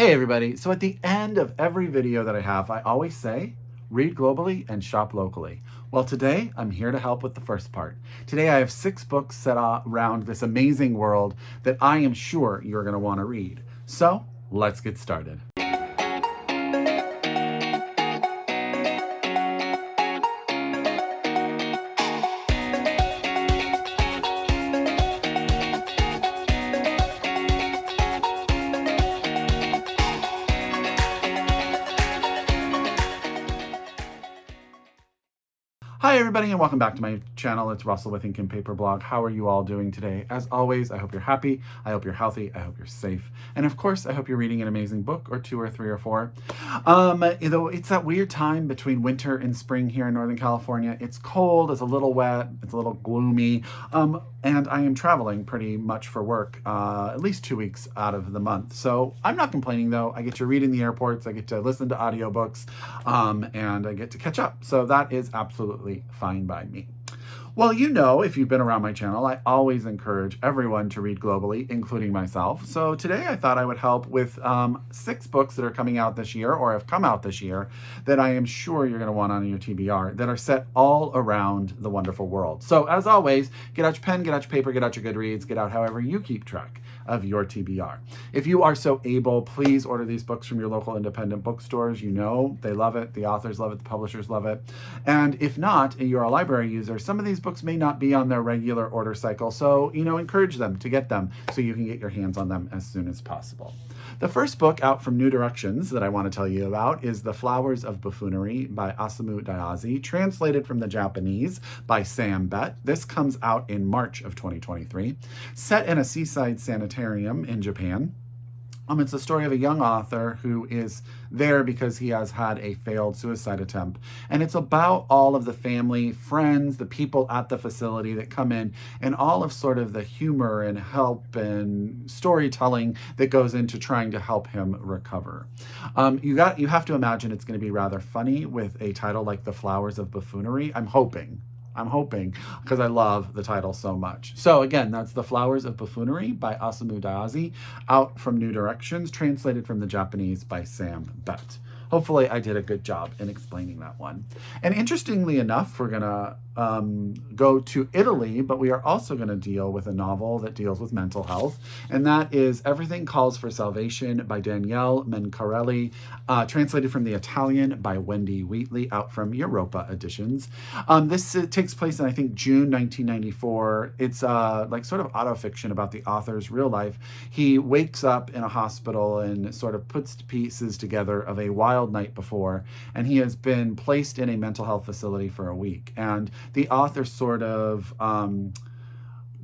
Hey everybody, so at the end of every video that I have, I always say, read globally and shop locally. Well, today I'm here to help with the first part. Today I have 6 books set around this amazing world that I am sure you're going to want to read. So let's get started. Hi everybody and welcome back to my channel. It's Russell with Ink and Paper Blog. How are you all doing today? As always, I hope you're happy, I hope you're healthy, I hope you're safe, and of course I hope you're reading an amazing book or 2 or 3 or 4. It's that weird time between winter and spring here in Northern California. It's cold, it's a little wet, it's a little gloomy, and I am traveling pretty much for work at least 2 weeks out of the month. So I'm not complaining though. I get to read in the airports, I get to listen to audiobooks, and I get to catch up. So that is absolutely fine by me. Well, you know, if you've been around my channel, I always encourage everyone to read globally, including myself. So today I thought I would help with 6 books that are coming out this year or have come out this year that I am sure you're going to want on your TBR that are set all around the wonderful world. So as always, get out your pen, get out your paper, get out your Goodreads, get out however you keep track of your TBR. If you are so able, please order these books from your local independent bookstores. You know, they love it, the authors love it, the publishers love it. And if not, and you're a library user, some of these books may not be on their regular order cycle, so, you know, encourage them to get them so you can get your hands on them as soon as possible. The first book out from New Directions that I want to tell you about is The Flowers of Buffoonery by Osaumu Dazai, translated from the Japanese by Sam Bett. This comes out in March of 2023. Set in a seaside sanitarium in Japan. It's the story of a young author who is there because he has had a failed suicide attempt. And it's about all of the family, friends, the people at the facility that come in, and all of sort of the humor and help and storytelling that goes into trying to help him recover. You have to imagine it's going to be rather funny with a title like The Flowers of Buffoonery. I'm hoping, because I love the title so much. So again, that's The Flowers of Buffoonery by Osaumu Dazai, out from New Directions, translated from the Japanese by Sam Bett. Hopefully I did a good job in explaining that one. And interestingly enough, we're gonna go to Italy, but we are also gonna deal with a novel that deals with mental health, and that is Everything Calls for Salvation by Daniele Mencarelli, translated from the Italian by Wendy Wheatley, out from Europa editions. This takes place in, I think, June 1994. It's like sort of autofiction about the author's real life. He wakes up in a hospital and sort of puts pieces together of a wild night before, and he has been placed in a mental health facility for a week. And the author sort of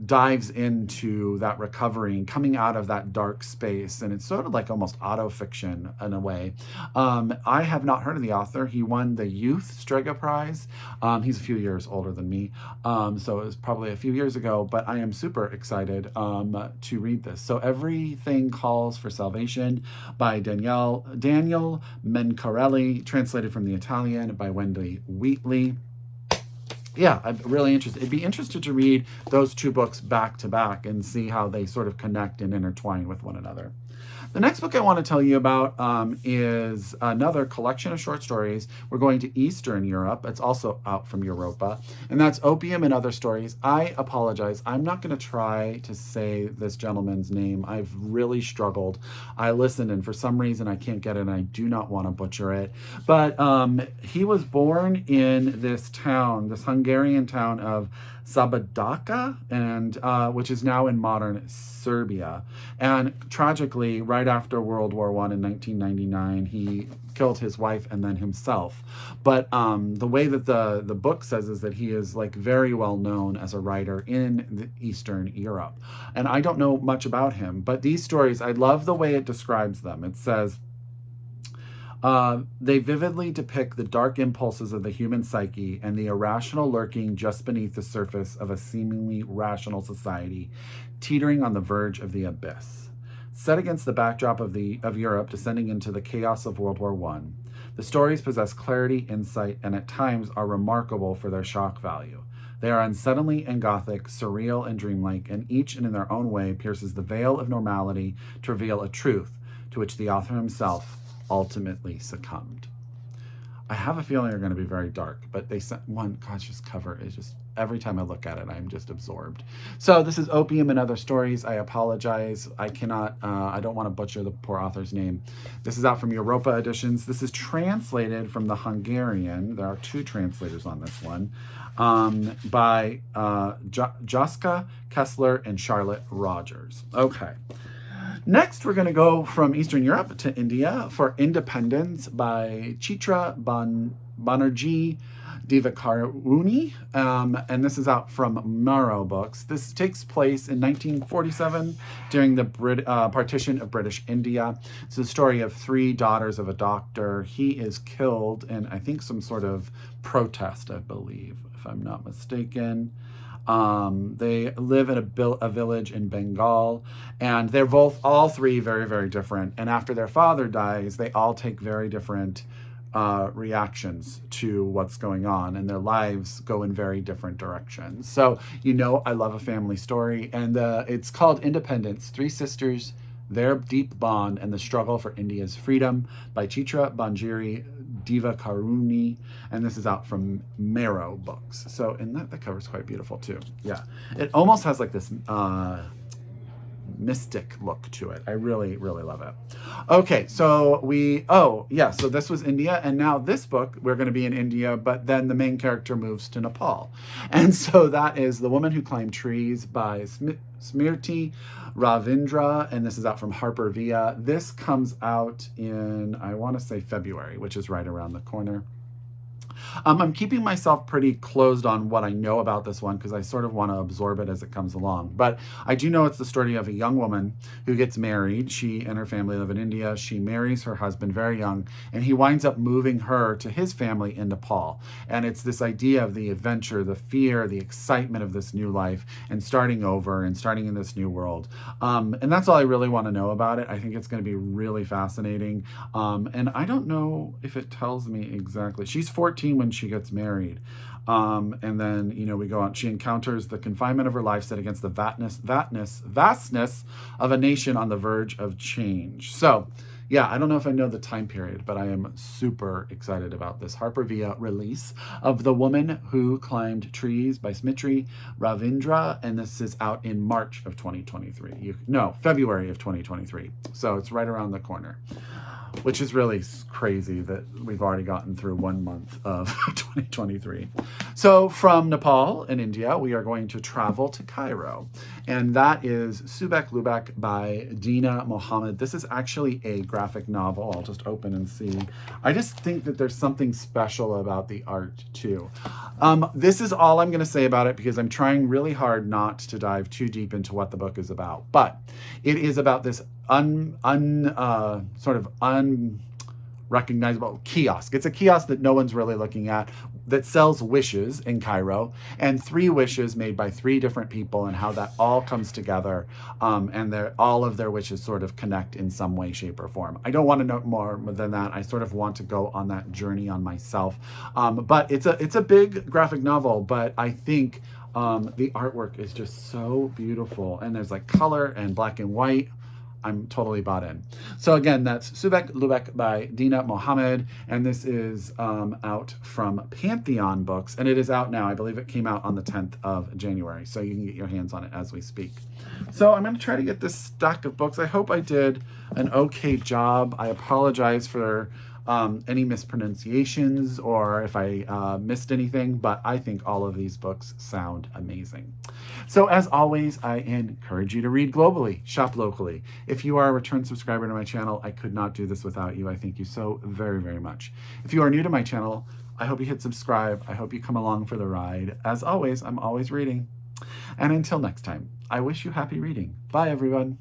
dives into that recovery and coming out of that dark space, and it's sort of like almost auto-fiction in a way. I have not heard of the author. He won the Youth Strega Prize. He's a few years older than me, so it was probably a few years ago, but I am super excited to read this. So Everything Calls for Salvation by Daniele Mencarelli, translated from the Italian by Wendy Wheatley. Yeah, I'm really interested. It'd be interested to read those 2 books back to back and see how they sort of connect and intertwine with one another. The next book I want to tell you about is another collection of short stories. We're going to Eastern Europe. It's also out from Europa, and that's Opium and Other Stories. I apologize. I'm not going to try to say this gentleman's name. I've really struggled. I listened, and for some reason I can't get it, and I do not want to butcher it. But he was born in this town, this Hungarian town of Zabadaka, and which is now in modern Serbia. And tragically, right after World War I in 1999, he killed his wife and then himself. But the way that the book says is that he is like very well known as a writer in Eastern Europe. And I don't know much about him, but these stories, I love the way it describes them. It says, they vividly depict the dark impulses of the human psyche and the irrational lurking just beneath the surface of a seemingly rational society, teetering on the verge of the abyss. Set against the backdrop of Europe descending into the chaos of World War I, the stories possess clarity, insight, and at times are remarkable for their shock value. They are unsettlingly and gothic, surreal and dreamlike, and each in their own way pierces the veil of normality to reveal a truth, to which the author himself ultimately succumbed. I have a feeling they're going to be very dark, but they sent one conscious cover is just, every time I look at it, I'm just absorbed. So this is Opium and Other Stories. I apologize. I cannot, I don't want to butcher the poor author's name. This is out from Europa Editions. This is translated from the Hungarian. There are 2 translators on this one, by Jascha, Kessler, and Charlotte Rogers. Okay. Next, we're going to go from Eastern Europe to India for Independence by Chitra, Banerjee, Divakaruni, and this is out from Morrow Books. This takes place in 1947 during the partition of British India. It's the story of 3 daughters of a doctor. He is killed in, I think, some sort of protest, I believe, if I'm not mistaken. They live in a village in Bengal, and they're all 3 very, very different. And after their father dies, they all take very different reactions to what's going on, and their lives go in very different directions. So, I love a family story, and it's called Independence, 3 Sisters, Their Deep Bond, and the Struggle for India's Freedom by Chitra, Banerjee, Divakaruni, and this is out from Morrow Books. So, and the cover's quite beautiful too. Yeah, it almost has like this mystic look to it. I really, really love it. Okay, so so this was India, and now this book, we're going to be in India, but then the main character moves to Nepal. And so that is The Woman Who Climbed Trees by Smriti, Ravindra, and this is out from HarperVia. This comes out in, I want to say February, which is right around the corner. I'm keeping myself pretty closed on what I know about this one because I sort of want to absorb it as it comes along. But I do know it's the story of a young woman who gets married. She and her family live in India. She marries her husband very young, and he winds up moving her to his family in Nepal. And it's this idea of the adventure, the fear, the excitement of this new life and starting over and starting in this new world. And that's all I really want to know about it. I think it's going to be really fascinating. And I don't know if it tells me exactly. She's 14 when she gets married. And then, we go on. She encounters the confinement of her life set against the vastness of a nation on the verge of change. So, yeah, I don't know if I know the time period, but I am super excited about this HarperVia release of The Woman Who Climbed Trees by Smriti Ravindra, and this is out in March of 2023. February of 2023. So it's right around the corner, which is really crazy that we've already gotten through 1 month of 2023. So from Nepal in India, we are going to travel to Cairo, and that is Subic Lubeck by Deena, Mohamed. This is actually a graphic novel. I'll just open and see. I just think that there's something special about the art too. This is all I'm going to say about it because I'm trying really hard not to dive too deep into what the book is about. But it is about this unrecognizable kiosk. It's a kiosk that no one's really looking at that sells wishes in Cairo, and 3 wishes made by 3 different people, and how that all comes together, and all of their wishes sort of connect in some way, shape, or form. I don't want to know more than that. I sort of want to go on that journey on myself. But it's a big graphic novel, but I think the artwork is just so beautiful, and there's like color and black and white. I'm totally bought in. So again, that's Subic Lubeck by Deena, Mohamed, and this is out from Pantheon Books, and it is out now. I believe it came out on the 10th of January, so you can get your hands on it as we speak. So I'm going to try to get this stack of books. I hope I did an okay job. I apologize for any mispronunciations or if I missed anything, but I think all of these books sound amazing. So as always, I encourage you to read globally, shop locally. If you are a return subscriber to my channel, I could not do this without you. I thank you so very, very much. If you are new to my channel, I hope you hit subscribe. I hope you come along for the ride. As always, I'm always reading. And until next time, I wish you happy reading. Bye, everyone.